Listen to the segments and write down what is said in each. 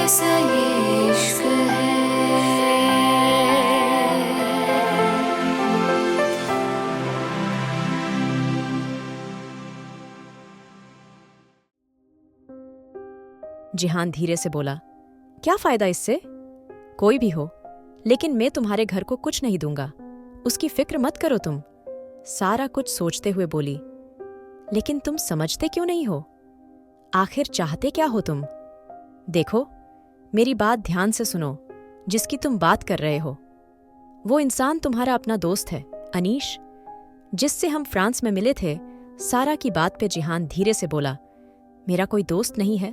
कैसा ये इश्क है। जिहान धीरे से बोला, क्या फायदा इससे? कोई भी हो, लेकिन मैं तुम्हारे घर को कुछ नहीं दूंगा, उसकी फिक्र मत करो तुम। सारा कुछ सोचते हुए बोली, लेकिन तुम समझते क्यों नहीं हो? आखिर चाहते क्या हो तुम? देखो, मेरी बात ध्यान से सुनो। जिसकी तुम बात कर रहे हो वो इंसान तुम्हारा अपना दोस्त है, अनीश, जिससे हम फ्रांस में मिले थे। सारा की बात पे जिहान धीरे से बोला, मेरा कोई दोस्त नहीं है।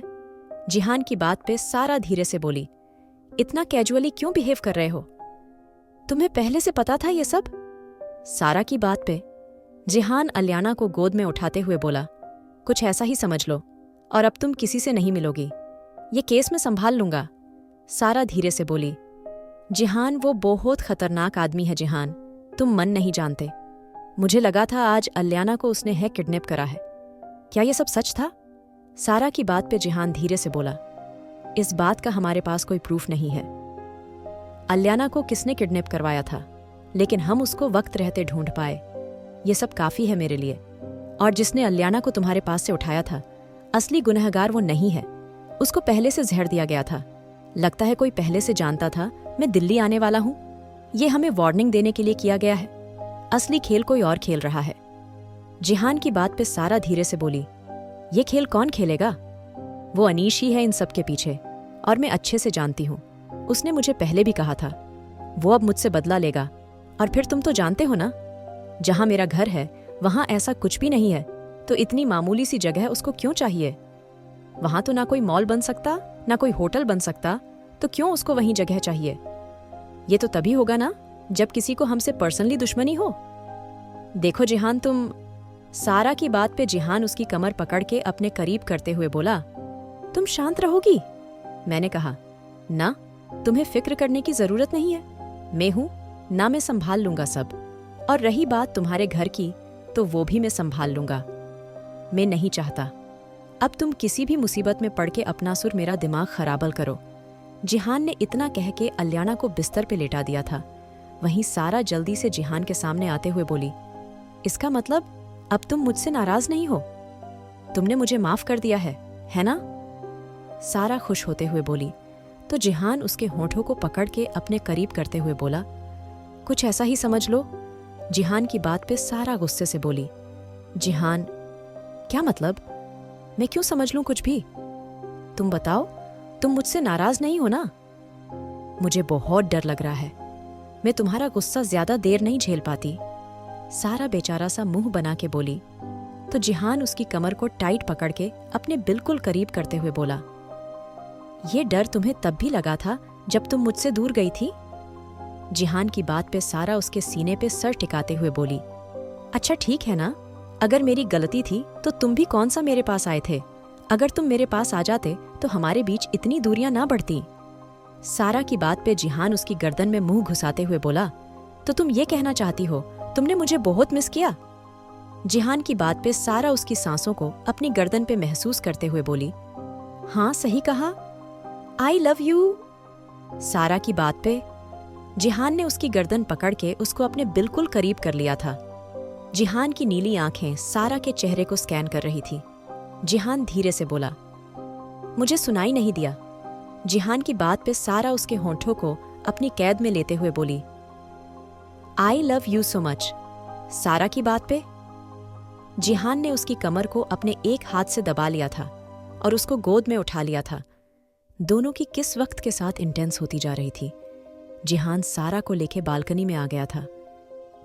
जिहान की बात पे सारा धीरे से बोली, इतना कैजुअली क्यों बिहेव कर रहे हो? तुम्हें पहले से पता था ये सब? सारा की बात पे जिहान अलियाना को गोद में उठाते हुए बोला, कुछ ऐसा ही समझ लो, और अब तुम किसी से नहीं मिलोगी। ये केस मैं संभाल लूंगा। सारा धीरे से बोली, जिहान वो बहुत खतरनाक आदमी है जिहान, तुम मन नहीं जानते। मुझे लगा था आज अलियाना को उसने है किडनैप करा है। क्या ये सब सच था? सारा की बात पे जिहान धीरे से बोला, इस बात का हमारे पास कोई प्रूफ नहीं है। अलियाना को किसने किडनैप करवाया था, लेकिन हम उसको वक्त रहते ढूंढ पाए। ये सब काफी है मेरे लिए। और जिसने अलियाना को तुम्हारे पास से उठाया था, असली गुनहगार वो नहीं है। उसको पहले से जहर दिया गया था। लगता है कोई पहले से जानता था मैं दिल्ली आने वाला हूं। ये हमें वार्निंग देने के लिए किया गया है। असली खेल कोई और खेल रहा है। जिहान की बात पे सारा धीरे से बोली, ये खेल कौन खेलेगा? वो अनीश ही है इन सब के पीछे, और मैं अच्छे से जानती हूँ। उसने मुझे पहले भी कहा था, वो अब मुझसे बदला लेगा। और फिर तुम तो जानते हो ना, जहां मेरा घर है वहां ऐसा कुछ भी नहीं है, तो इतनी मामूली सी जगह उसको क्यों चाहिए? वहां तो ना कोई मॉल बन सकता, ना कोई होटल बन सकता, तो क्यों उसको वहीं जगह चाहिए? ये तो तभी होगा ना जब किसी को हमसे पर्सनली दुश्मनी हो। देखो जिहान, तुम। सारा की बात पे जिहान उसकी कमर पकड़ के अपने करीब करते हुए बोला, तुम शांत रहोगी? मैंने कहा, ना, तुम्हें फिक्र करने की जरूरत नहीं है। मैं हूं ना, मैं संभाल लूंगा सब। और रही बात तुम्हारे घर की, तो वो भी मैं संभाल लूंगा। मैं नहीं चाहता अब तुम किसी भी मुसीबत में पड़ के अपना सुर मेरा दिमाग खराबल करो। जिहान ने इतना कह के अलियाना को बिस्तर पे लेटा दिया था। वहीं सारा जल्दी से जिहान के सामने आते हुए बोली, इसका मतलब अब तुम मुझसे नाराज नहीं हो? तुमने मुझे माफ कर दिया है ना? सारा खुश होते हुए बोली, तो जिहान उसके होठों को पकड़ के अपने करीब करते हुए बोला, कुछ ऐसा ही समझ लो। जिहान की बात पे सारा गुस्से से बोली, जिहान, क्या मतलब? मैं क्यों समझ लूं कुछ भी? तुम बताओ, तुम मुझसे नाराज नहीं हो ना? मुझे बहुत डर लग रहा है। मैं तुम्हारा गुस्सा ज्यादा देर नहीं झेल पाती। सारा बेचारा सा मुंह बना के बोली, तो जिहान उसकी कमर को टाइट पकड़ के अपने बिल्कुल करीब करते हुए बोला, ये डर तुम्हें तब भी लगा था जब तुम मुझसे दूर गई थी? जिहान की बात पे सारा उसके सीने पे सर टिकाते हुए बोली, अच्छा ठीक है ना, अगर मेरी गलती थी तो तुम भी कौन सा मेरे पास आए थे? अगर तुम मेरे पास आ जाते तो हमारे बीच इतनी दूरियां ना बढ़ती। सारा की बात पे जिहान उसकी गर्दन में मुंह घुसाते हुए बोला, तो तुम ये कहना चाहती हो तुमने मुझे बहुत मिस किया? जिहान की बात पे सारा उसकी सांसों को अपनी गर्दन पे महसूस करते हुए बोली, हाँ सही कहा, आई लव यू। सारा की बात पे जिहान ने उसकी गर्दन पकड़ के उसको अपने बिल्कुल करीब कर लिया था। जिहान की नीली आंखें सारा के चेहरे को स्कैन कर रही थी। जिहान धीरे से बोला, मुझे सुनाई नहीं दिया। जिहान की बात पे सारा उसके होंठों को अपनी कैद में लेते हुए बोली, I love you so much. सारा की बात पे जिहान ने उसकी कमर को अपने एक हाथ से दबा लिया था और उसको गोद में उठा लिया था। दोनों की किस वक्त के साथ इंटेंस होती जा रही थी। जिहान सारा को लेके बालकनी में आ गया था।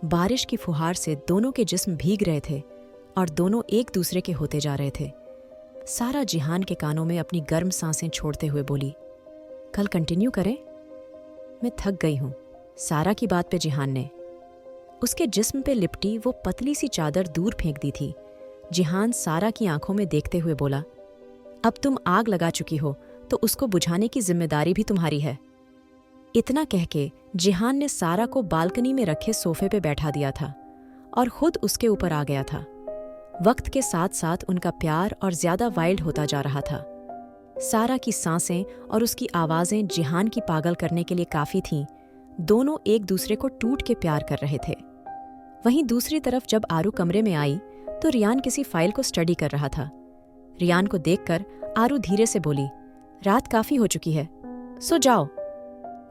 बारिश की फुहार से दोनों के जिस्म भीग रहे थे और दोनों एक दूसरे के होते जा रहे थे। सारा जिहान के कानों में अपनी गर्म सांसें छोड़ते हुए बोली, कल कंटिन्यू करें? मैं थक गई हूं। सारा की बात पे जिहान ने उसके जिस्म पे लिपटी वो पतली सी चादर दूर फेंक दी थी। जिहान सारा की आंखों में देखते हुए बोला, अब तुम आग लगा चुकी हो तो उसको बुझाने की जिम्मेदारी भी तुम्हारी है। इतना कह के जिहान ने सारा को बालकनी में रखे सोफे पे बैठा दिया था और खुद उसके ऊपर आ गया था। वक्त के साथ साथ उनका प्यार और ज्यादा वाइल्ड होता जा रहा था। सारा की सांसें और उसकी आवाजें जिहान की पागल करने के लिए काफी थीं। दोनों एक दूसरे को टूट के प्यार कर रहे थे। वहीं दूसरी तरफ जब आरू कमरे में आई तो रियान किसी फाइल को स्टडी कर रहा था। रियान को देखकर आरू धीरे से बोली, रात काफी हो चुकी है, सो जाओ।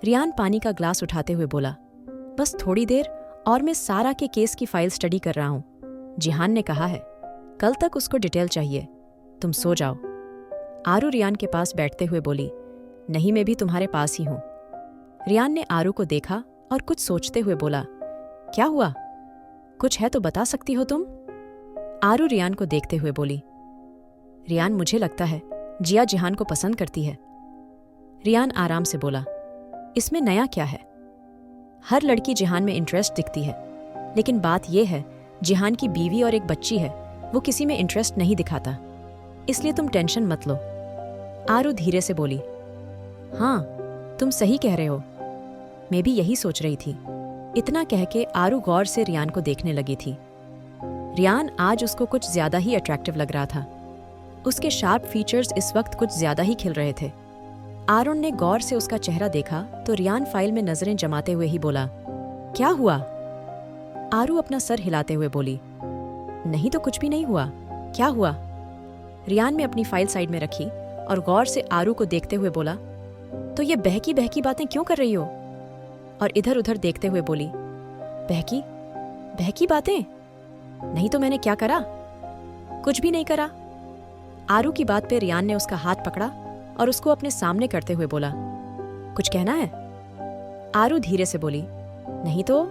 रियान पानी का ग्लास उठाते हुए बोला, बस थोड़ी देर और मैं सारा के केस की फाइल स्टडी कर रहा हूं। जिहान ने कहा है कल तक उसको डिटेल चाहिए, तुम सो जाओ। आरू रियान के पास बैठते हुए बोली, नहीं मैं भी तुम्हारे पास ही हूं। रियान ने आरू को देखा और कुछ सोचते हुए बोला, क्या हुआ, कुछ है तो बता सकती हो तुम। आरू रियान को देखते हुए बोली, रियान मुझे लगता है जिया जिहान को पसंद करती है। रियान आराम से बोला, इसमें नया क्या है, हर लड़की जिहान में इंटरेस्ट दिखती है, लेकिन बात यह है जिहान की बीवी और एक बच्ची है, वो किसी में इंटरेस्ट नहीं दिखाता, इसलिए तुम टेंशन मत लो। आरू धीरे से बोली, हाँ तुम सही कह रहे हो, मैं भी यही सोच रही थी। इतना कह के आरू गौर से रियान को देखने लगी थी। रियान आज उसको कुछ ज्यादा ही अट्रैक्टिव लग रहा था। उसके शार्प फीचर्स इस वक्त कुछ ज्यादा ही खिल रहे थे। आरुण ने गौर से उसका चेहरा देखा तो रियान फाइल में नजरें जमाते हुए ही बोला, क्या हुआ। आरू अपना सर हिलाते हुए बोली, नहीं तो कुछ भी नहीं हुआ, क्या हुआ। रियान ने अपनी फाइल साइड में रखी और गौर से आरू को देखते हुए बोला, तो ये बहकी बहकी बातें क्यों कर रही हो। और इधर उधर देखते हुए बोली, बहकी बहकी बातें, नहीं तो मैंने क्या करा, कुछ भी नहीं करा। आरू की बात पे रियान ने उसका हाथ पकड़ा और उसको अपने सामने करते हुए बोला, कुछ कहना है। आरू धीरे से बोली, नहीं तो।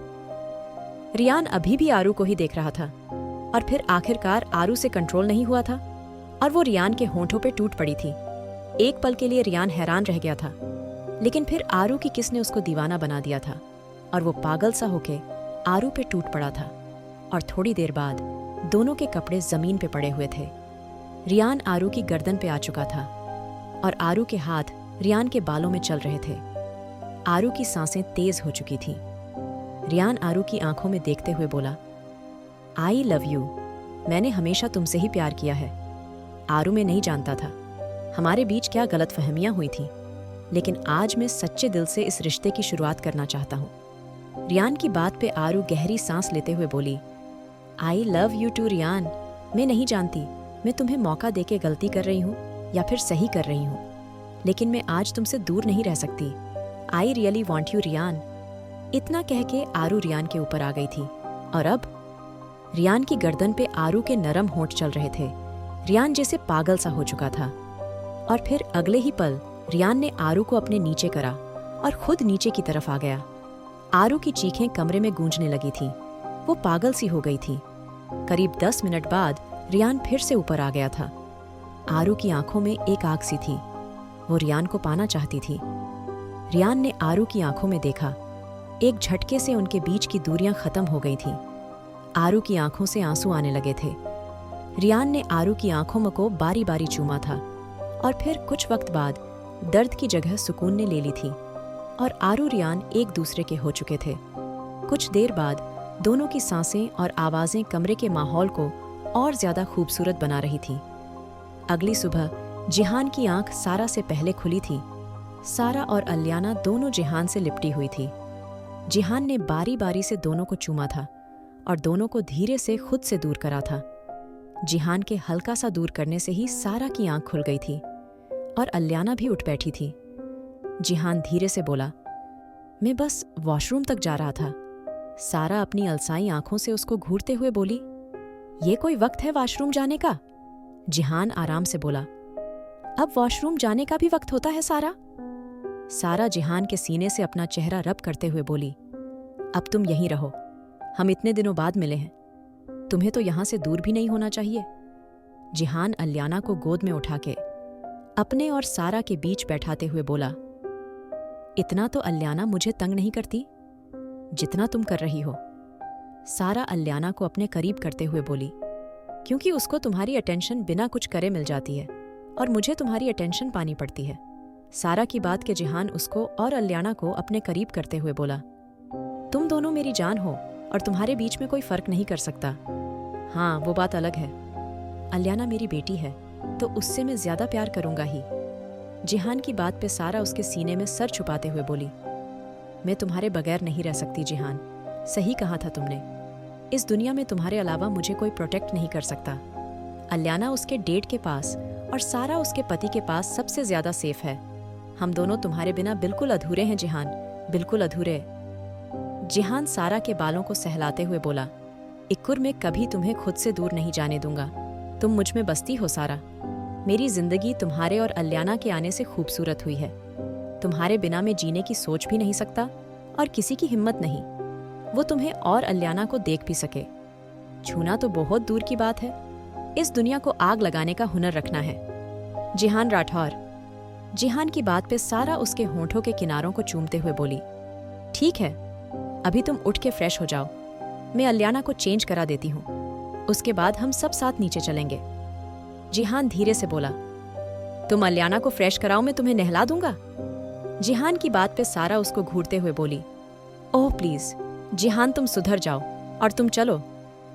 रियान अभी भी आरू को ही देख रहा था और फिर आखिरकार आरू से कंट्रोल नहीं हुआ था और वो रियान के होंठों पे टूट पड़ी थी। एक पल के लिए रियान हैरान रह गया था, लेकिन फिर आरू की किस ने उसको दीवाना बना दिया था और वो पागल सा होके आरू पे टूट पड़ा था। और थोड़ी देर बाद दोनों के कपड़े जमीन पे पड़े हुए थे। रियान आरू की गर्दन पे आ चुका था और आरू के हाथ रियान के बालों में चल रहे थे। आरू की सांसें तेज हो चुकी थीं। रियान आरू की आंखों में देखते हुए बोला, आई लव यू, मैंने हमेशा तुमसे ही प्यार किया है। आरू मैं नहीं जानता था हमारे बीच क्या गलतफहमियां हुई थीं, लेकिन आज मैं सच्चे दिल से इस रिश्ते की शुरुआत करना चाहता हूँ। रियान की बात पे आरू गहरी सांस लेते हुए बोली, I love you too Riyan, मैं नहीं जानती मैं तुम्हें मौका देके गलती कर रही हूँ या फिर सही कर रही हूँ, लेकिन मैं आज तुमसे दूर नहीं रह सकती। I really want you Riyan. इतना कह के आरू रियान के ऊपर आ गई थी और अब रियान की गर्दन पे आरू के नरम होंठ चल रहे थे। रियान जैसे पागल सा हो चुका था और फिर अगले ही पल रियान ने आरू को अपने नीचे करा और खुद नीचे की तरफ आ गया। आरू की चीखें कमरे में गूंजने लगी थीं। वो पागल सी हो गई थी। करीब 10 मिनट बाद रियान फिर से ऊपर आ गया था। आरू की आंखों में एक आग सी थी, वो रियान को पाना चाहती थी। रियान ने आरू की आंखों में देखा। एक झटके से उनके बीच की दूरियां खत्म हो गई थीं। आरू की आंखों से आंसू आने लगे थे। रियान ने आरू की आंखों को बारी बारी चूमा था और फिर कुछ वक्त बाद दर्द की जगह सुकून ने ले ली थी और आरू रियान एक दूसरे के हो चुके थे। कुछ देर बाद दोनों की सांसें और आवाजें कमरे के माहौल को और ज्यादा खूबसूरत बना रही थी। अगली सुबह जिहान की आंख सारा से पहले खुली थी। सारा और अलियाना दोनों जिहान से लिपटी हुई थी। जिहान ने बारी बारी से दोनों को चूमा था और दोनों को धीरे से खुद से दूर करा था। जिहान के हल्का सा दूर करने से ही सारा की आंख खुल गई थी और अलियाना भी उठ बैठी थी। जिहान धीरे से बोला, मैं बस वॉशरूम तक जा रहा था। सारा अपनी अलसाई आंखों से उसको घूरते हुए बोली, ये कोई वक्त है वॉशरूम जाने का। जिहान आराम से बोला, अब वॉशरूम जाने का भी वक्त होता है सारा। सारा जिहान के सीने से अपना चेहरा रब करते हुए बोली, अब तुम यहीं रहो, हम इतने दिनों बाद मिले हैं, तुम्हें तो यहां से दूर भी नहीं होना चाहिए। जिहान अलियाना को गोद में उठा के अपने और सारा के बीच बैठाते हुए बोला, इतना तो अलियाना मुझे तंग नहीं करती जितना तुम कर रही हो। सारा अलियाना को अपने करीब करते हुए बोली, क्योंकि उसको तुम्हारी अटेंशन बिना कुछ करे मिल जाती है और मुझे तुम्हारी अटेंशन पानी पड़ती है। सारा की बात के जिहान उसको और अलियाना को अपने करीब करते हुए बोला, तुम दोनों मेरी जान हो और तुम्हारे बीच में कोई फर्क नहीं कर सकता। हाँ, वो बात अलग है, अलियाना मेरी बेटी है तो उससे मैं ज्यादा प्यार करूंगा ही, जिहान की बात पे सारा उसके सीने में सर छुपाते हुए बोली, मैं तुम्हारे बगैर नहीं रह सकती जिहान, सही कहा था तुमने। इस दुनिया में तुम्हारे अलावा मुझे कोई प्रोटेक्ट नहीं कर सकता। अलियाना उसके डेड के पास और सारा उसके पति के पास सबसे ज्यादा सेफ है। हम दोनों तुम्हारे बिना बिल्कुल अधूरे हैं जिहान, बिल्कुल अधूरे। जिहान सारा के बालों को सहलाते हुए बोला, इक्कुर मैं कभी तुम्हें खुद से दूर नहीं जाने दूंगा। तुम मुझ में बसती हो सारा। मेरी जिंदगी तुम्हारे और अलियाना के आने से खूबसूरत हुई है। तुम्हारे बिना मैं जीने की सोच भी नहीं सकता और किसी की हिम्मत नहीं वो तुम्हें और अलियाना को देख भी सके। छूना तो बहुत दूर की बात है। इस दुनिया को आग लगाने का हुनर रखना है। जिहान राठौर। जिहान की बात पे सारा उसके होंठों के किनारों को चूमते हुए बोली, ठीक है, अभी तुम उठ के फ्रेश हो जाओ, मैं अलियाना को चेंज करा देती हूँ, उसके बाद हम सब साथ नीचे चलेंगे। जिहान धीरे से बोला, तुम अलियाना को फ्रेश कराओ, मैं तुम्हें नहला दूंगा। जिहान की बात पे सारा उसको घूरते हुए बोली, ओह प्लीज जिहान, तुम सुधर जाओ और तुम चलो,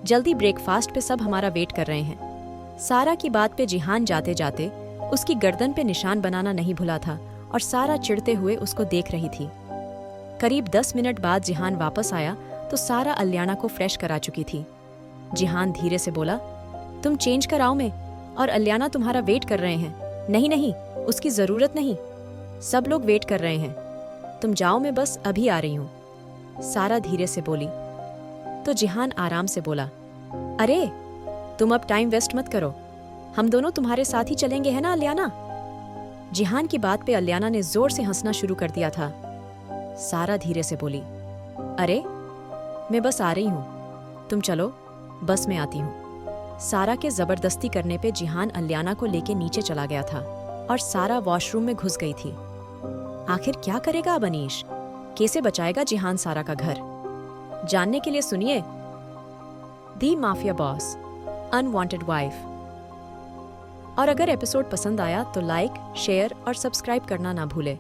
जल्दी ब्रेकफास्ट पे सब हमारा वेट कर रहे हैं। सारा की बात पे जिहान जाते जाते उसकी गर्दन पे निशान बनाना नहीं भुला था और सारा चिढ़ते हुए उसको देख रही थी। करीब 10 मिनट बाद जिहान वापस आया तो सारा अलियाना को फ्रेश करा चुकी थी। जिहान धीरे से बोला, तुम चेंज कराओ में, और अलियाना तुम्हारा वेट कर रहे हैं। नहीं नहीं, उसकी जरूरत नहीं, सब लोग वेट कर रहे हैं, तुम जाओ, मैं बस अभी आ रही हूँ। सारा धीरे से बोली। तो जिहान आराम से बोला, अरे तुम अब टाइम वेस्ट मत करो, हम दोनों तुम्हारे साथ ही चलेंगे, है ना अलियाना। जिहान की बात पे अलियाना ने जोर से हंसना शुरू कर दिया था। सारा धीरे से बोली, अरे मैं बस आ रही हूँ, तुम चलो, बस मैं आती हूँ। सारा के जबरदस्ती करने पे जिहान अलियाना को लेके नीचे चला गया था और सारा वॉशरूम में घुस गई थी। आखिर क्या करेगा अब अनीश, कैसे बचाएगा जिहान सारा का घर? जानने के लिए सुनिए दी माफिया बॉस, अनवांटेड वाइफ। और अगर एपिसोड पसंद आया तो लाइक, शेयर और सब्सक्राइब करना ना भूले।